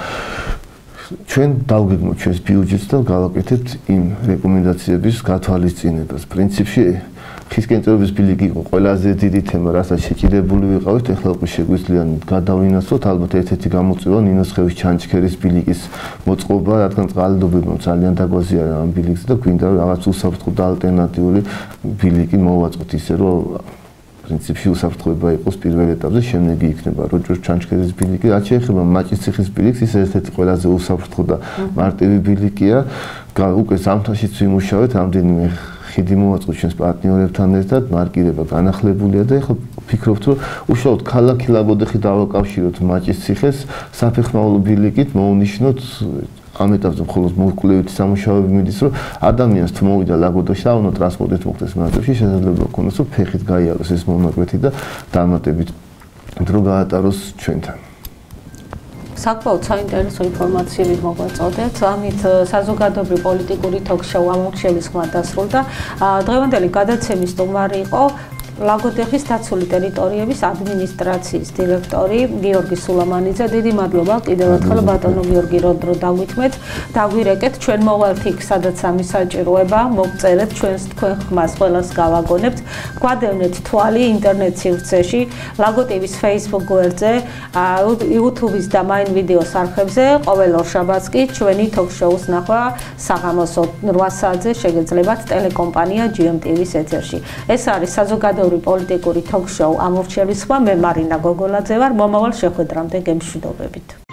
ჩვენ დავგეგმოთ ჩვენს ბიუჯეტს და გავაკეთებთ იმ რეკომენდაციების გათვალისწინებას. პრინციპში ხისკენწერობის ბილიკი იყო ყველაზე დიდი თემა, რასაც შეჭიდებული ვიყავით, ეხლა უკვე შეგვიძლია გადავინაცვლოთ, ალბათ ერთ-ერთი გამოწვევა ნინოსხევის ჩანჩქერის ბილიკის მოწყობა, რადგან წყალდობებმა ძალიან დაგვაზიანა ამ ბილიკზე და გვინდა რაღაც უსაფრთხო და ალტერნატიული ბილიკი მოვაწყოთ ისე, რომ პრინციპში უსაფრთხოება იყოს პირველ ეტაპზე, შემდეგი იქნება როჭოს ჩანჩქერის ბილიკი. რაც შეეხება მაჭისციხის ბილიკს, ის ერთ-ერთი ყველაზე უსაფრთხო და მარტივი ბილიკია. უკვე ზამთარშიც ვიმუშავეთ, რამდენიმე ხიდი მოვაწყოთ ჩვენს პარტნიორებთან ერთად, მარკირება განახლებულია და ეხლა ვფიქრობთ, რომ უშუალოდ ქალაქი ლაგოდეხი დავაკავშიროთ მაჭისციხეს საფეხმავლო ბილიკით, მოვუნიშნოთ ამ ეტაპზე მხოლოდ მოკვლევითი სამუშაოები მიდის, რომ ადამიანს თუ მოვიდა ლაგოდეხში და უნდა ტრანსპორტით მოხდეს მონაკვეთში, შესაძლებლობა ჰქონდეს, რომ ფეხით გაიაროს ეს მონაკვეთი და დამატებით დრო გაატაროს ჩვენთან. საკმაოდ საინტერესო ინფორმაციები მოგვაწოდეთ. ამით საზოგადოებრივი პოლიტიკური თოქ-შოუ ამომრჩევლის ხმა დასრულდა. დღევანდელი გადაცემის სტუმარი იყო ლაგოდეხის დაცული ტერიტორიების ადმინისტრაციის დირექტორი გიორგი სულამანიძე. დიდი მადლობა კიდევ ერთხელ ბატონო გიორგი, რომ დაგვითმეთ, დაგვირეკეთ ჩვენ მოვალთ იქ, სადაც ამის საჭიროება, მოგწერეთ ჩვენს თქვენ ხმას ყველას გავაგონებთ. გვადევნეთ თვალი ინტერნეტ სივრცეში, ლაგოდეხის Facebook გვერდზე, YouTube-ის და მაინ ვიდეოს არხებზე, ყოველ ორშაბათს კი ჩვენი თოქ-შოუს ნახვა საღამოს 8 საათზე შეგეძლებათ ტელეკომპანია GMTV-ის ეთერში. ეს არის საზოგადოებრივი პოლიტიკური თოქ-შოუ ამომრჩევლის ხმა. მე მარინა გოგოლაძე ვარ. მომავალ შეხვედრამდე გემშვიდობებით.